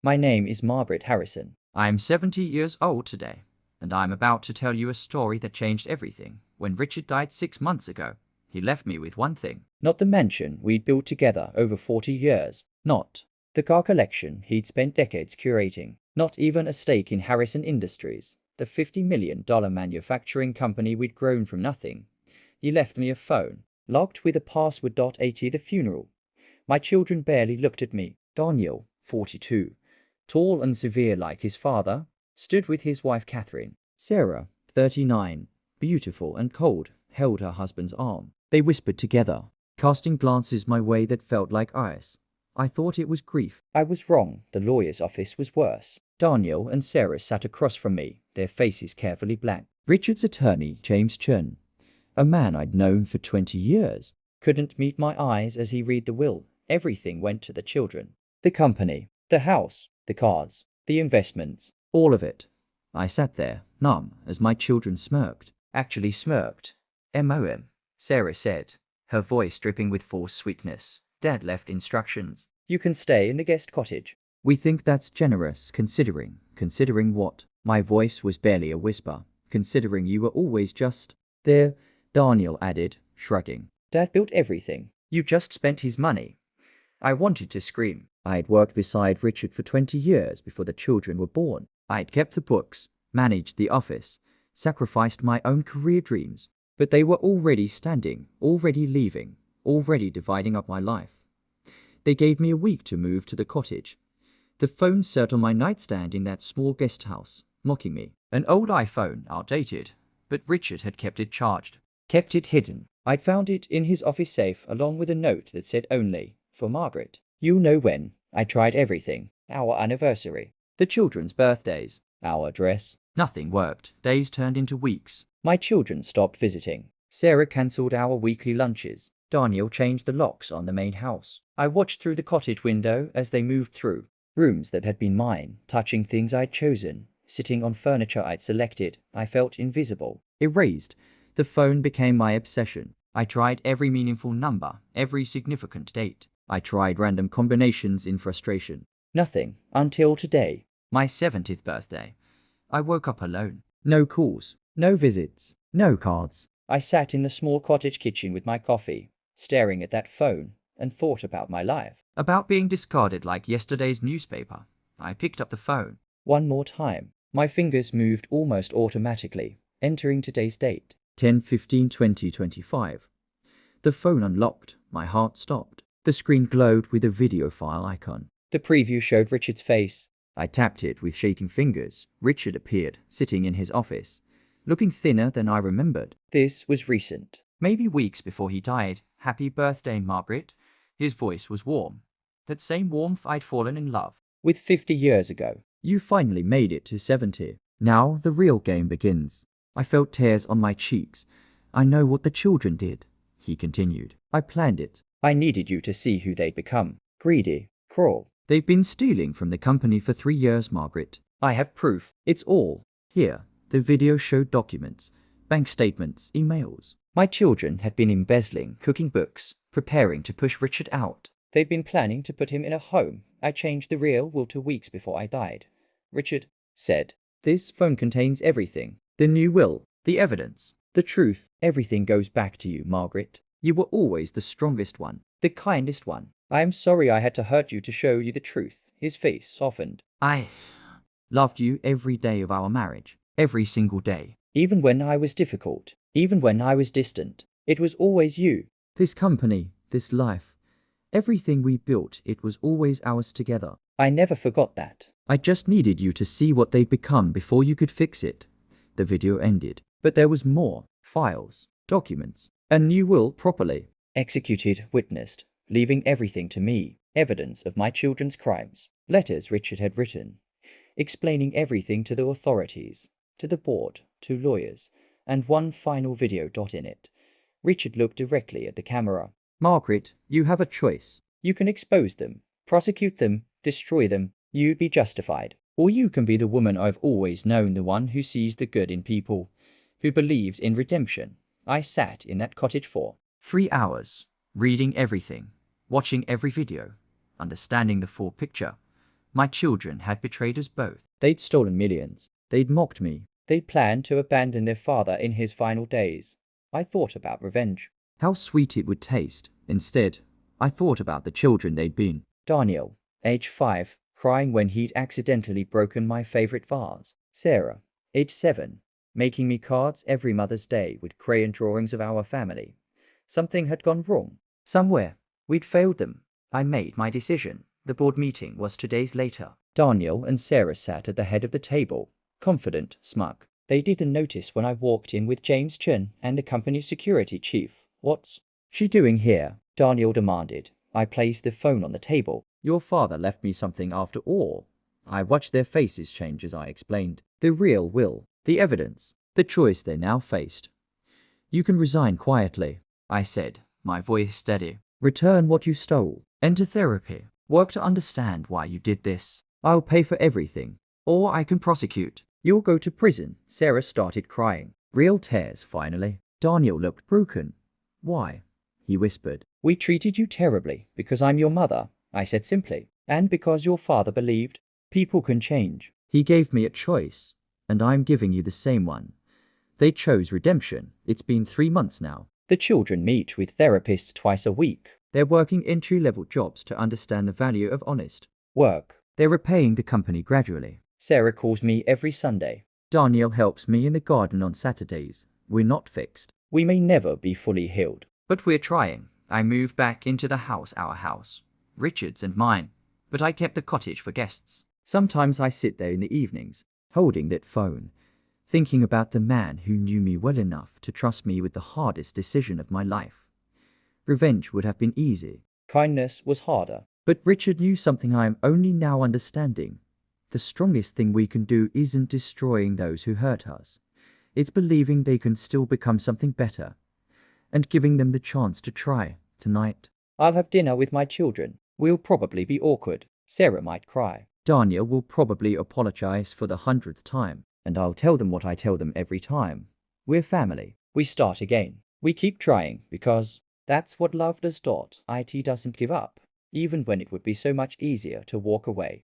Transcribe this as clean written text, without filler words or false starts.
My name is Margaret Harrison. I am 70 years old today, and I am about to tell you a story that changed everything. When Richard died 6 months ago, he left me with one thing. Not the mansion we'd built together over 40 years. Not the car collection he'd spent decades curating. Not even a stake in Harrison Industries, the $50 million manufacturing company we'd grown from nothing. He left me a phone, locked with a password. At the funeral, my children barely looked at me. Daniel, 42, tall and severe like his father, stood with his wife Catherine. Sarah, 39, beautiful and cold, held her husband's arm. They whispered together, casting glances my way that felt like ice. I thought it was grief. I was wrong. The lawyer's office was worse. Daniel and Sarah sat across from me, their faces carefully black. Richard's attorney, James Chun, a man I'd known for 20 years, couldn't meet my eyes as he read the will. Everything went to the children. The company, the house, the cars, the investments, all of it. I sat there, numb, as my children smirked. Actually smirked. M.O.M., Sarah said, her voice dripping with forced sweetness. Dad left instructions. You can stay in the guest cottage. We think that's generous, considering. Considering what? My voice was barely a whisper. Considering you were always just there, Daniel added, shrugging. Dad built everything. You just spent his money. I wanted to scream. I had worked beside Richard for 20 years before the children were born. I had kept the books, managed the office, sacrificed my own career dreams. But they were already standing, already leaving, already dividing up my life. They gave me a week to move to the cottage. The phone sat on my nightstand in that small guest house, mocking me. An old iPhone, outdated, but Richard had kept it charged. Kept it hidden. I'd found it in his office safe along with a note that said only, for Margaret. You'll know when. I tried everything. Our anniversary. The children's birthdays. Our address. Nothing worked. Days turned into weeks. My children stopped visiting. Sarah cancelled our weekly lunches. Daniel changed the locks on the main house. I watched through the cottage window as they moved through. Rooms that had been mine, touching things I'd chosen, sitting on furniture I'd selected. I felt invisible. Erased. The phone became my obsession. I tried every meaningful number, every significant date. I tried random combinations in frustration. Nothing, until today, my 70th birthday. I woke up alone. No calls, no visits, no cards. I sat in the small cottage kitchen with my coffee, staring at that phone, and thought about my life. About being discarded like yesterday's newspaper. I picked up the phone. One more time. My fingers moved almost automatically, entering today's date. 10/15/2025. The phone unlocked. My heart stopped. The screen glowed with a video file icon. The preview showed Richard's face. I tapped it with shaking fingers. Richard appeared, sitting in his office, looking thinner than I remembered. This was recent. Maybe weeks before he died. Happy birthday, Margaret. His voice was warm. That same warmth I'd fallen in love with 50 years ago. You finally made it to 70. Now the real game begins. I felt tears on my cheeks. I know what the children did, he continued. I planned it. I needed you to see who they'd become. Greedy, cruel. They've been stealing from the company for 3 years, Margaret. I have proof. It's all here. The video showed documents, bank statements, emails. My children had been embezzling, cooking books, preparing to push Richard out. They'd been planning to put him in a home. I changed the real will to weeks before I died. Richard said, this phone contains everything. The new will, the evidence, the truth. Everything goes back to you, Margaret. You were always the strongest one, the kindest one. I am sorry I had to hurt you to show you the truth. His face softened. I loved you every day of our marriage. Every single day. Even when I was difficult. Even when I was distant. It was always you. This company, this life. Everything we built, it was always ours together. I never forgot that. I just needed you to see what they'd become before you could fix it. The video ended. But there was more. Files. Documents. A new will properly executed, witnessed. Leaving everything to me. Evidence of my children's crimes. Letters Richard had written. Explaining everything to the authorities. To the board. To lawyers. And one final video. In it. Richard looked directly at the camera. Margaret, you have a choice. You can expose them. Prosecute them. Destroy them. You'd be justified. Or you can be the woman I've always known, the one who sees the good in people, who believes in redemption. I sat in that cottage for 3 hours, reading everything, watching every video, understanding the full picture. My children had betrayed us both. They'd stolen millions. They'd mocked me. They'd planned to abandon their father in his final days. I thought about revenge. How sweet it would taste. Instead, I thought about the children they'd been. Daniel, age 5, crying when he'd accidentally broken my favorite vase. Sarah, age 7, making me cards every Mother's Day with crayon drawings of our family. Something had gone wrong. Somewhere. We'd failed them. I made my decision. The board meeting was 2 days later. Daniel and Sarah sat at the head of the table, confident, smug. They didn't notice when I walked in with James Chen and the company's security chief. What's she doing here? Daniel demanded. I placed the phone on the table. Your father left me something after all. I watched their faces change as I explained. The real will, the evidence, the choice they now faced. You can resign quietly, I said, my voice steady. Return what you stole. Enter therapy. Work to understand why you did this. I'll pay for everything. Or I can prosecute. You'll go to prison. Sarah started crying. Real tears, finally. Daniel looked broken. Why? He whispered. We treated you terribly because I'm your mother, I said simply. And because your father believed people can change. He gave me a choice, and I'm giving you the same one. They chose redemption. It's been 3 months now. The children meet with therapists twice a week. They're working entry-level jobs to understand the value of honest work. They're repaying the company gradually. Sarah calls me every Sunday. Daniel helps me in the garden on Saturdays. We're not fixed. We may never be fully healed. But we're trying. I moved back into the house, our house. Richard's and mine. But I kept the cottage for guests. Sometimes I sit there in the evenings, holding that phone, thinking about the man who knew me well enough to trust me with the hardest decision of my life. Revenge would have been easy. Kindness was harder. But Richard knew something I am only now understanding. The strongest thing we can do isn't destroying those who hurt us. It's believing they can still become something better, and giving them the chance to try tonight. I'll have dinner with my children. We'll probably be awkward. Sarah might cry. Daniel will probably apologize for the 100th time, and I'll tell them what I tell them every time. We're family. We start again. We keep trying because that's what love does. It doesn't give up, even when it would be so much easier to walk away.